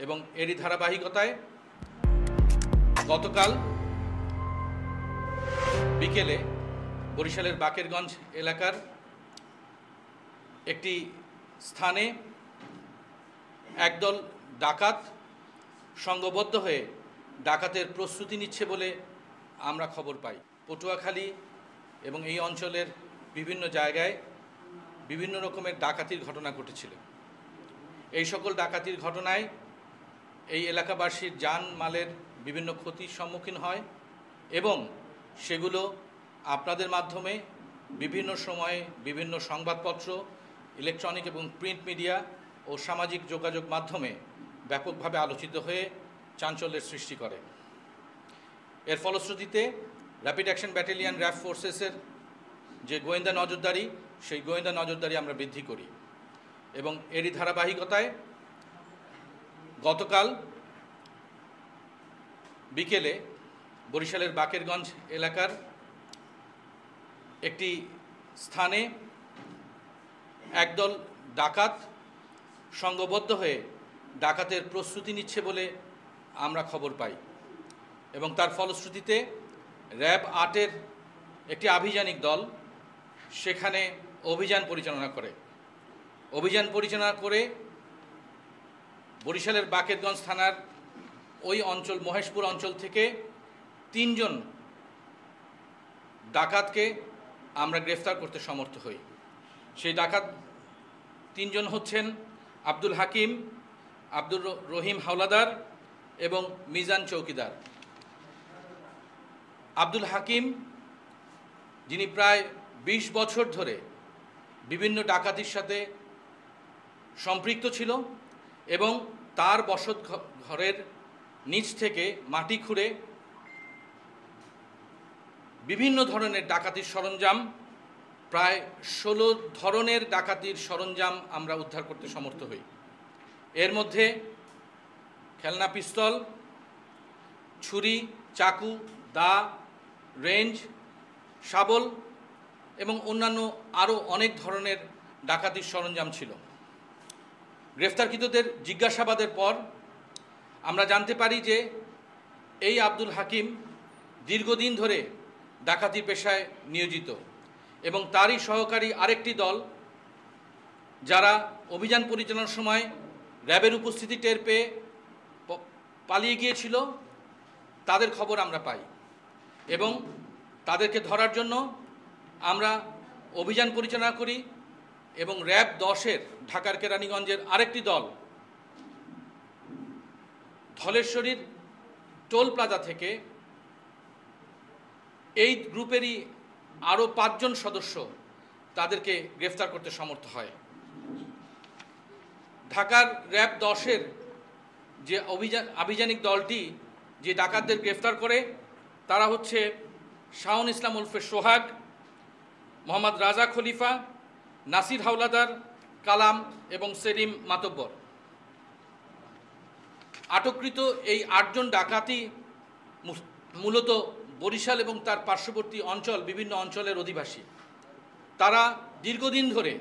এবং এরই ধারাবাহিকতায় গতকাল বিকেলে বরিশালের বাকেরগঞ্জ এলাকার একটি স্থানে একদল ডাকাত সংঘবদ্ধ হয়ে ডাকাতের প্রস্তুতি নিচ্ছে বলে আমরা খবর পাই। পটুয়াখালী এবং এই অঞ্চলের বিভিন্ন জায়গায় বিভিন্ন রকমের ডাকাতির ঘটনা ঘটেছিল। এই সকল ডাকাতির ঘটনায় এই এলাকাবাসীর জানমালের বিভিন্ন ক্ষতির সম্মুখীন হয় এবং সেগুলো আপনাদের মাধ্যমে বিভিন্ন সময়ে বিভিন্ন সংবাদপত্র, ইলেকট্রনিক এবং প্রিন্ট মিডিয়া ও সামাজিক যোগাযোগ মাধ্যমে ব্যাপকভাবে আলোচিত হয়ে চাঞ্চল্যের সৃষ্টি করে। এর ফলশ্রুতিতে র্যাপিড অ্যাকশন ব্যাটালিয়ন র্যাব ফোর্সেসের যে গোয়েন্দা নজরদারি, সেই গোয়েন্দা নজরদারি আমরা বৃদ্ধি করি এবং এরই ধারাবাহিকতায় গতকাল বিকেলে বরিশালের বাকেরগঞ্জ এলাকার একটি স্থানে একদল ডাকাত সংঘবদ্ধ হয়ে ডাকাতের প্রস্তুতি নিচ্ছে বলে আমরা খবর পাই এবং তার ফলশ্রুতিতে র্যাব ৮-এর একটি আভিযানিক দল সেখানে অভিযান পরিচালনা করে বরিশালের বাকেরগঞ্জ থানার ওই অঞ্চল মহেশপুর অঞ্চল থেকে ৩ জন ডাকাতকে আমরা গ্রেফতার করতে সমর্থ হই। সেই ডাকাত ৩ জন হচ্ছেন আব্দুল হাকিম, আব্দুর রহিম হাওলাদার এবং মিজান চৌকিদার। আব্দুল হাকিম, যিনি প্রায় ২০ বছর ধরে বিভিন্ন ডাকাতির সাথে সম্পৃক্ত ছিল এবং তার বসত ঘরের নিচ থেকে মাটি খুঁড়ে বিভিন্ন ধরনের ডাকাতির সরঞ্জাম, প্রায় ১৬ ধরনের ডাকাতির সরঞ্জাম আমরা উদ্ধার করতে সমর্থ হই। এর মধ্যে খেলনা পিস্তল, ছুরি, চাকু, দা, রেঞ্জ, শাবল এবং অন্যান্য আরও অনেক ধরনের ডাকাতির সরঞ্জাম ছিল। গ্রেফতারকৃতদের জিজ্ঞাসাবাদের পর আমরা জানতে পারি যে এই আব্দুল হাকিম দীর্ঘদিন ধরে ডাকাতির পেশায় নিয়োজিত এবং তারই সহকারী আরেকটি দল যারা অভিযান পরিচালনার সময় র্যাবের উপস্থিতি টের পেয়ে পালিয়ে গিয়েছিল, তাদের খবর আমরা পাই এবং তাদেরকে ধরার জন্য আমরা অভিযান পরিচালনা করি এবং র্যাব ১০-এর ঢাকার কেরানীগঞ্জের আরেকটি দল ধলেশ্বরীর টোল প্লাজা থেকে এই গ্রুপেরই আরও ৫ জন সদস্য তাদেরকে গ্রেফতার করতে সমর্থ হয়। ঢাকার র্যাব ১০-এর যে আভিযানিক দলটি যে ডাকাতদের গ্রেফতার করে তারা হচ্ছে শাওন ইসলাম উলফে সোহাগ, মোহাম্মদ রাজা খলিফা, নাসির হাওলাদার, কালাম এবং সেলিম মাতব্বর। আটককৃত এই ৮ জন ডাকাতি মূলত বরিশাল এবং তার পার্শ্ববর্তী অঞ্চল বিভিন্ন অঞ্চলের অধিবাসী। তারা দীর্ঘদিন ধরে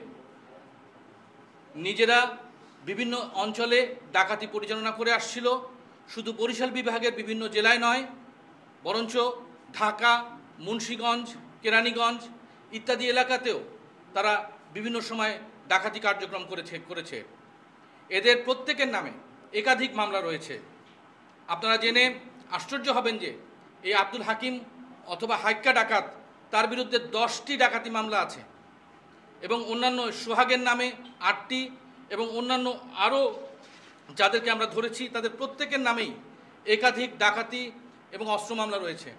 নিজেরা বিভিন্ন অঞ্চলে ডাকাতি পরিচালনা করে আসছিল। শুধু বরিশাল বিভাগের বিভিন্ন জেলায় নয়, বরঞ্চ ঢাকা, মুন্সিগঞ্জ, কেরানীগঞ্জ ইত্যাদি এলাকাতেও তারা বিভিন্ন সময় ডাকাতি কার্যক্রম করেছে। এদের প্রত্যেকের নামে একাধিক মামলা রয়েছে। আপনারা জেনে আশ্চর্য হবেন যে এই আব্দুল হাকিম অথবা হাইক্কা ডাকাত, তার বিরুদ্ধে 10টি ডাকাতি মামলা আছে এবং অন্যান্য সোহাগের নামে 8টি এবং অন্যান্য আরও যাদেরকে আমরা ধরেছি তাদের প্রত্যেকের নামেই একাধিক ডাকাতি এবং অস্ত্র মামলা রয়েছে।